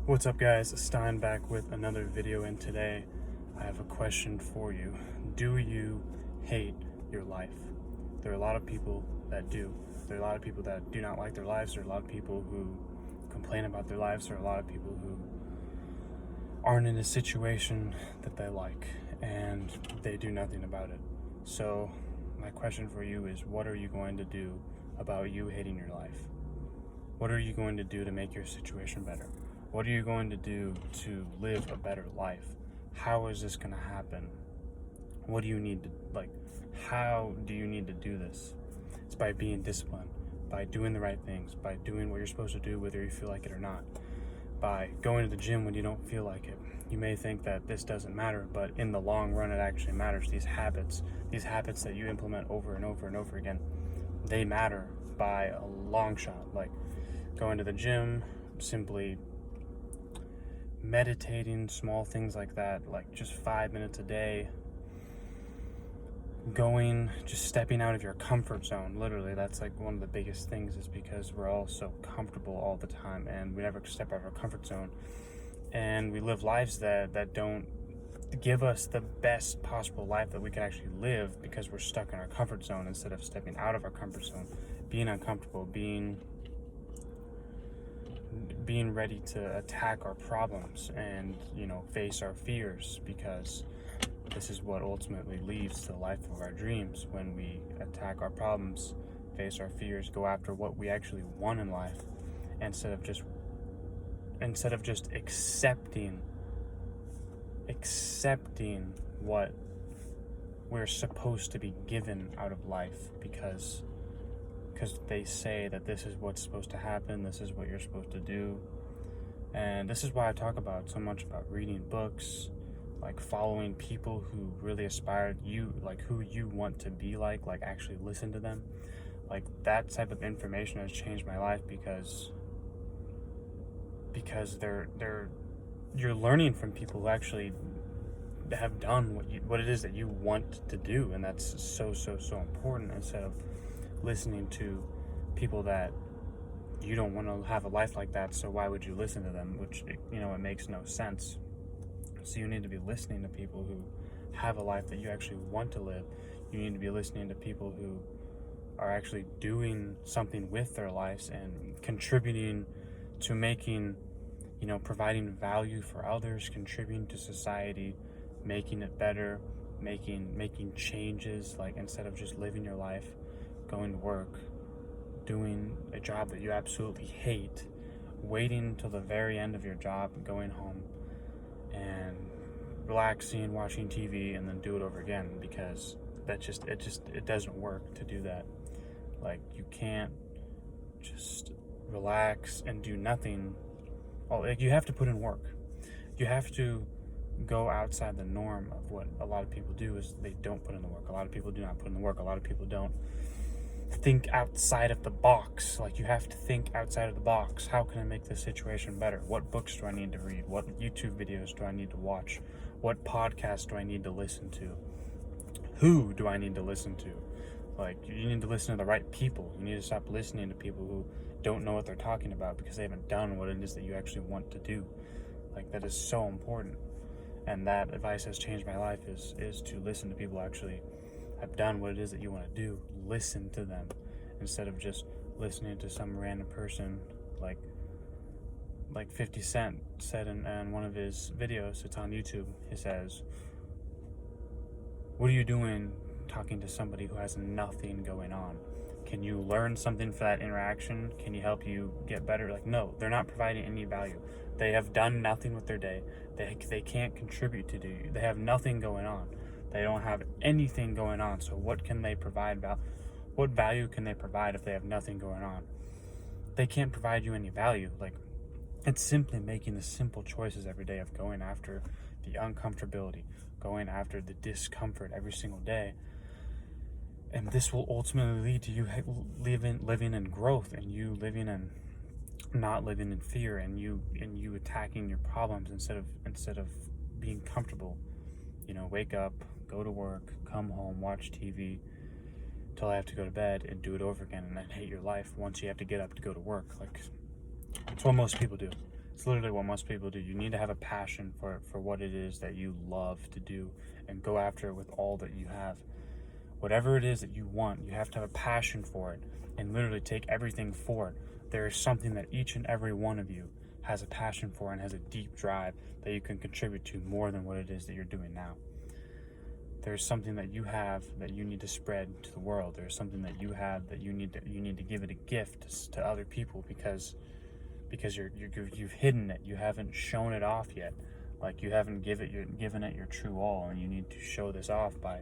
What's up, guys? Stein back with another video, and today I have a question for you. Do you hate your life? There are a lot of people that do. There are a lot of people that do not like their lives. There are a lot of people who complain about their lives. There are a lot of people who aren't in a situation that they like, and they do nothing about it. So my question for you is, what are you going to do about you hating your life? What are you going to do to make your situation better? What are you going to do to live a better life? How is this going to happen? What do you need to, how do you need to do this? It's by being disciplined, by doing the right things, by doing what you're supposed to do whether you feel like it or not, by going to the gym when you don't feel like it. You may think that this doesn't matter, but in the long run it actually matters. These habits that you implement over and over and over again, they matter by a long shot. Like going to the gym, simply meditating, small things like that, like just 5 minutes a day, just stepping out of your comfort zone. Literally, that's like one of the biggest things, is because we're all so comfortable all the time and we never step out of our comfort zone, and we live lives that don't give us the best possible life that we can actually live, because we're stuck in our comfort zone instead of stepping out of our comfort zone, being uncomfortable, being ready to attack our problems and face our fears, because this is what ultimately leads to the life of our dreams. When we attack our problems, face our fears, go after what we actually want in life, instead of just accepting what we're supposed to be given out of life, because they say that this is what's supposed to happen, this is what you're supposed to do. And this is why I talk about so much about reading books, like following people who really aspire you, like who you want to be like actually listen to them. Like that type of information has changed my life, because you're learning from people who actually have done what it is that you want to do, and that's so important, instead of listening to people that you don't want to have a life like that, so why would you listen to them? Which, it makes no sense. So you need to be listening to people who have a life that you actually want to live. You need to be listening to people who are actually doing something with their lives and contributing to making, providing value for others, contributing to society, making it better, making changes, like instead of just living your life, going to work, doing a job that you absolutely hate, waiting until the very end of your job, going home and relaxing, watching TV, and then do it over again, because it doesn't work to do that. Like, you can't just relax and do nothing. You have to put in work. You have to go outside the norm of what a lot of people do, is they don't put in the work. A lot of people do not put in the work. A lot of people don't think outside of the box. Like, you have to think outside of the box. How can I make this situation better? What books do I need to read? What YouTube videos do I need to watch? What podcasts do I need to listen to? Who do I need to listen to? Like, you need to listen to the right people. You need to stop listening to people who don't know what they're talking about, because they haven't done what it is that you actually want to do. Like, that is so important. And that advice has changed my life, is to listen to people who actually have done what it is that you want to do. Listen to them, instead of just listening to some random person, like 50 Cent said in one of his videos. It's on YouTube. He says, what are you doing talking to somebody who has nothing going on? Can you learn something for that interaction? Can you help you get better? Like, no, they're not providing any value. They have done nothing with their day. They can't contribute to you. They have nothing going on. They don't have anything going on. So what can they provide? What value can they provide if they have nothing going on? They can't provide you any value. Like, it's simply making the simple choices every day of going after the uncomfortability, going after the discomfort every single day. And this will ultimately lead to you living in growth, and you living in not living in fear, and you attacking your problems instead of being comfortable. Wake up, go to work, come home, watch TV till I have to go to bed, and do it over again, and then hate your life once you have to get up to go to work. Like, it's what most people do. It's literally what most people do. You need to have a passion for what it is that you love to do and go after it with all that you have. Whatever it is that you want, you have to have a passion for it and literally take everything for it. There is something that each and every one of you has a passion for and has a deep drive that you can contribute to more than what it is that you're doing now. There's something that you have that you need to spread to the world. There's something that you have that you need to give it a gift to other people because you've hidden it. You haven't shown it off yet. Like you haven't given it your true all, and you need to show this off by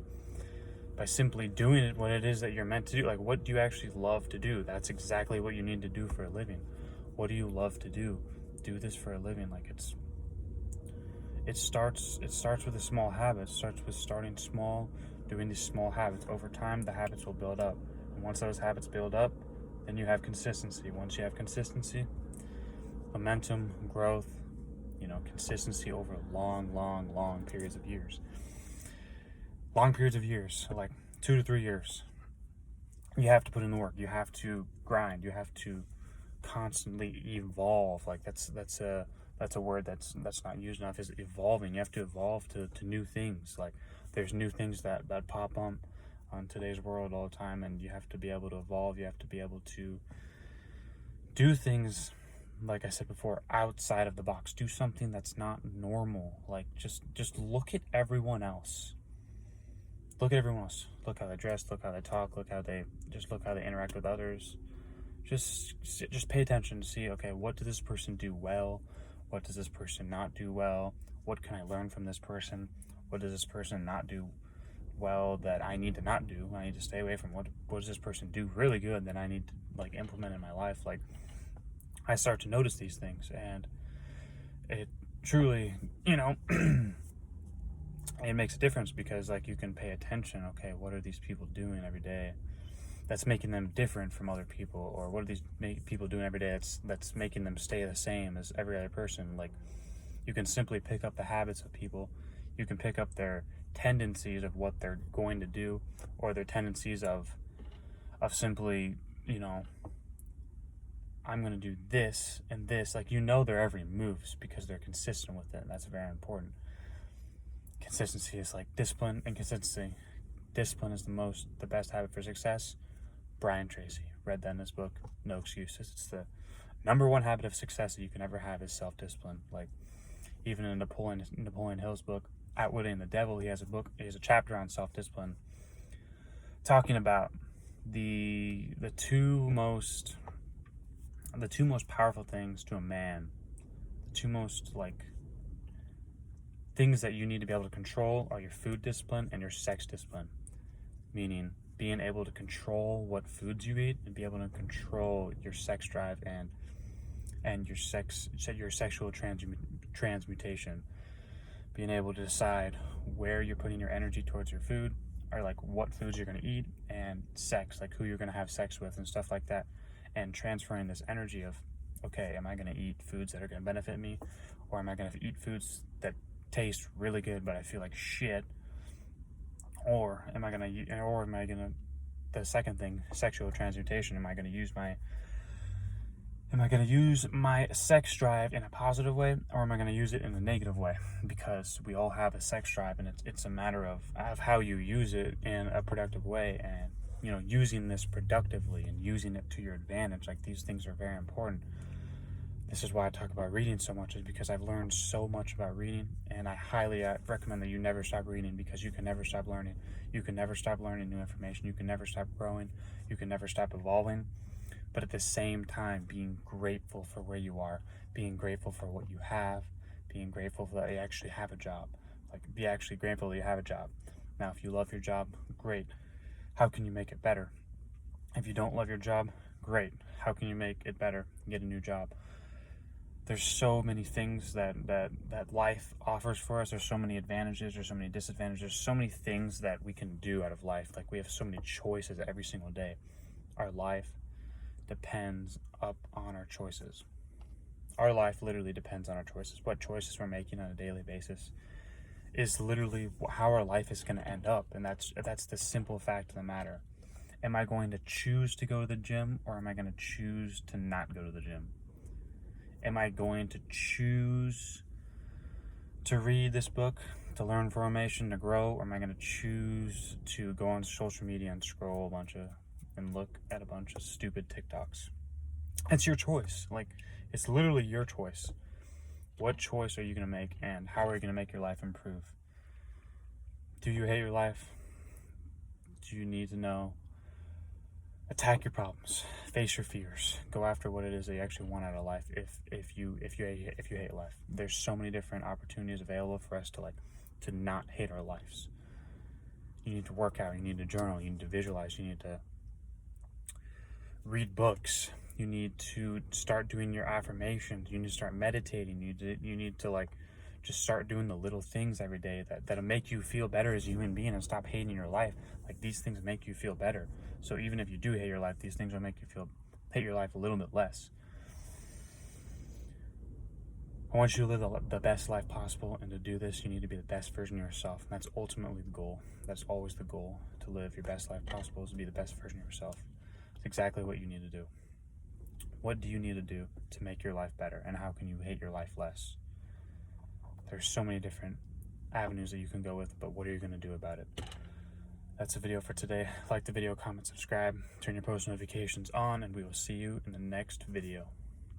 simply doing it what it is that you're meant to do. Like, what do you actually love to do? That's exactly what you need to do for a living. What do you love to do? Do this for a living. Like it starts with a small habit. It starts with starting small, doing these small habits. Over time, the habits will build up. And once those habits build up, then you have consistency. Once you have consistency, momentum, growth, consistency over long periods of years. Long periods of years, so like 2 to 3 years. You have to put in the work. You have to grind. You have to constantly evolve. Like that's a word that's not used enough, is evolving. You have to evolve to new things. Like there's new things that pop up on today's world all the time, and you have to be able to evolve. You have to be able to do things, like I said before, outside of the box. Do something that's not normal. Like just look at everyone else. Look at everyone else. Look how they dress, look how they talk, look how they interact with others. Just pay attention to see, okay, what does this person do well? What does this person not do well? What can I learn from this person? What does this person not do well that I need to not do? I need to stay away from. What does this person do really good that I need to like implement in my life? Like I start to notice these things, and it truly, it makes a difference because like you can pay attention. Okay, what are these people doing every day that's making them different from other people, or what are these people doing every day that's making them stay the same as every other person? Like you can simply pick up the habits of people. You can pick up their tendencies of what they're going to do, or their tendencies of simply, I'm going to do this and this. Like their every moves because they're consistent with it. And that's very important. Consistency is like discipline and consistency. Discipline is the best habit for success. Brian Tracy, read that in his book, No Excuses. It's the number one habit of success that you can ever have is self-discipline. Like even in Napoleon Hill's book, Outwitting the Devil, he has a chapter on self-discipline, talking about the two most powerful things to a man, the two most like things that you need to be able to control are your food discipline and your sex discipline. Meaning being able to control what foods you eat and be able to control your sex drive and your sexual transmutation. Being able to decide where you're putting your energy towards your food, or like what foods you're going to eat, and sex, like who you're going to have sex with and stuff like that, and transferring this energy of, okay, am I going to eat foods that are going to benefit me, or am I going to eat foods that taste really good but I feel like shit, or am I going to the second thing, sexual transmutation, am I going to use my sex drive in a positive way, or am I going to use it in a negative way? Because we all have a sex drive, and it's a matter of how you use it in a productive way, and using this productively and using it to your advantage. Like these things are very important. This is why I talk about reading so much, is because I've learned so much about reading, and I highly recommend that you never stop reading, because you can never stop learning. You can never stop learning new information. You can never stop growing. You can never stop evolving. But at the same time, being grateful for where you are, being grateful for what you have, being grateful that you actually have a job. Like, be actually grateful that you have a job. Now, if you love your job, great. How can you make it better? If you don't love your job, great. How can you make it better? Get a new job. There's so many things that life offers for us. There's so many advantages. There's so many disadvantages. There's so many things that we can do out of life. Like, we have so many choices every single day. Our life depends up on our choices. Our life literally depends on our choices. What choices we're making on a daily basis is literally how our life is going to end up. And that's the simple fact of the matter. Am I going to choose to go to the gym, or am I going to choose to not go to the gym? Am I going to choose to read this book, to learn information, to grow, or am I going to choose to go on social media and scroll and look at a bunch of stupid TikToks? It's your choice. Like, it's literally your choice. What choice are you going to make, and how are you going to make your life improve? Do you hate your life? Do you need to know? Attack your problems, face your fears, go after what it is that you actually want out of life. If you hate life, there's so many different opportunities available for us to not hate our lives. You need to work out, you need to journal, you need to visualize, you need to read books, you need to start doing your affirmations, you need to start meditating, you need to just start doing the little things every day that'll make you feel better as a human being, and stop hating your life. Like, these things make you feel better. So even if you do hate your life, these things will make you hate your life a little bit less. I want you to live the best life possible, and to do this, you need to be the best version of yourself. And that's ultimately the goal. That's always the goal. To live your best life possible is to be the best version of yourself. It's exactly what you need to do. What do you need to do to make your life better, and how can you hate your life less? There's so many different avenues that you can go with, but what are you going to do about it? That's the video for today. Like the video, comment, subscribe, turn your post notifications on, and we will see you in the next video.